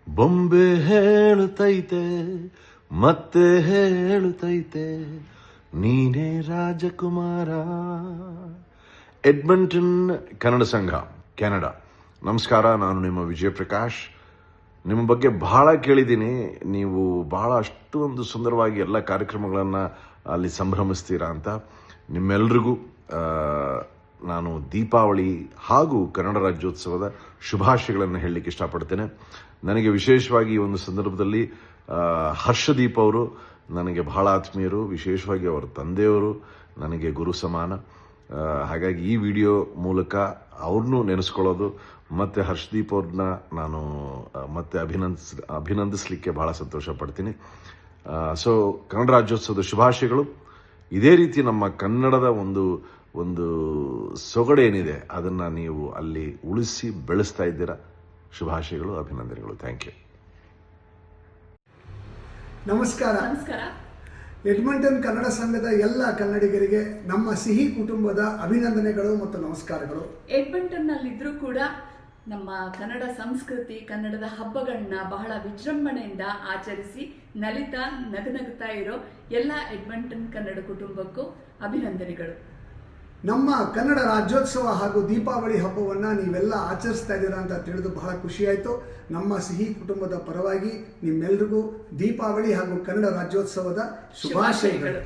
ಬೊಂಬೆ ಹೇಳುತ್ತೈತೆ ಮತ್ತೆ ಹೇಳುತ್ತೈತೆ ನೀನೇ ರಾಜಕುಮಾರ. ಎಡ್ಮಂಟನ್ ಕನ್ನಡ ಸಂಘ, ಕೆನಡಾ. ನಮಸ್ಕಾರ, ನಾನು ನಿಮ್ಮ ವಿಜಯ ಪ್ರಕಾಶ್. ನಿಮ್ಮ ಬಗ್ಗೆ ಬಹಳ ಕೇಳಿದ್ದೀನಿ. ನೀವು ಬಹಳ ಅಷ್ಟೊಂದು ಸುಂದರವಾಗಿ ಎಲ್ಲ ಕಾರ್ಯಕ್ರಮಗಳನ್ನು ಅಲ್ಲಿ ಸಂಭ್ರಮಿಸ್ತೀರಾ ಅಂತ. ನಿಮ್ಮೆಲ್ರಿಗೂ ನಾನು ದೀಪಾವಳಿ ಹಾಗೂ ಕನ್ನಡ ರಾಜ್ಯೋತ್ಸವದ ಶುಭಾಶಯಗಳನ್ನು ಹೇಳಲಿಕ್ಕೆ ಇಷ್ಟಪಡ್ತೇನೆ. ನನಗೆ ವಿಶೇಷವಾಗಿ ಈ ಒಂದು ಸಂದರ್ಭದಲ್ಲಿ ಹರ್ಷದೀಪ್ ಅವರು ನನಗೆ ಬಹಳ ಆತ್ಮೀಯರು. ವಿಶೇಷವಾಗಿ ಅವರ ತಂದೆಯವರು ನನಗೆ ಗುರು ಸಮಾನ. ಹಾಗಾಗಿ ಈ ವಿಡಿಯೋ ಮೂಲಕ ಅವ್ರನ್ನೂ ನೆನೆಸ್ಕೊಳ್ಳೋದು ಮತ್ತು ಹರ್ಷದೀಪ್ ಅವ್ರನ್ನ ನಾನು ಮತ್ತೆ ಅಭಿನಂದಿಸಲಿಕ್ಕೆ ಬಹಳ ಸಂತೋಷ ಪಡ್ತೀನಿ. ಸೊ ಕನ್ನಡ ರಾಜ್ಯೋತ್ಸವದ ಶುಭಾಶಯಗಳು. ಇದೇ ರೀತಿ ನಮ್ಮ ಕನ್ನಡದ ಒಂದು ಸೊಗಡೇನಿದೆ ಅದನ್ನು ನೀವು ಅಲ್ಲಿ ಉಳಿಸಿ ಬೆಳೆಸ್ತಾ ಇದ್ದೀರಾ. ಶುಭಾಶಯಗಳು, ಅಭಿನಂದನೆಗಳು. Thank you. ನಮಸ್ಕಾರ. ಎಡ್ಮಂಟನ್ ಕನ್ನಡ ಸಂಘದ ಎಲ್ಲ ಕನ್ನಡಿಗರಿಗೆ ನಮ್ಮ ಸಿಹಿ ಕುಟುಂಬದ ಅಭಿನಂದನೆಗಳು ಮತ್ತು ನಮಸ್ಕಾರಗಳು. ಎಡ್ಮಂಟನ್ನಲ್ಲಿದ್ದರೂ ಕೂಡ ನಮ್ಮ ಕನ್ನಡ ಸಂಸ್ಕೃತಿ, ಕನ್ನಡದ ಹಬ್ಬಗಳನ್ನ ಬಹಳ ವಿಜೃಂಭಣೆಯಿಂದ ಆಚರಿಸಿ ನಗುತ್ತಾ ಇರೋ ಎಲ್ಲ ಎಡ್ಮಂಟನ್ ಕನ್ನಡ ಕುಟುಂಬಕ್ಕೂ ಅಭಿನಂದನೆಗಳು. ನಮ್ಮ ಕನ್ನಡ ರಾಜ್ಯೋತ್ಸವ ಹಾಗೂ ದೀಪಾವಳಿ ಹಬ್ಬವನ್ನು ನೀವೆಲ್ಲ ಆಚರಿಸ್ತಾ ಇದ್ದೀರಾ ಅಂತ ತಿಳಿದು ಬಹಳ ಖುಷಿಯಾಯಿತು. ನಮ್ಮ ಸಿಹಿ ಕುಟುಂಬದ ಪರವಾಗಿ ನಿಮ್ಮೆಲ್ರಿಗೂ ದೀಪಾವಳಿ ಹಾಗೂ ಕನ್ನಡ ರಾಜ್ಯೋತ್ಸವದ ಶುಭಾಶಯಗಳು.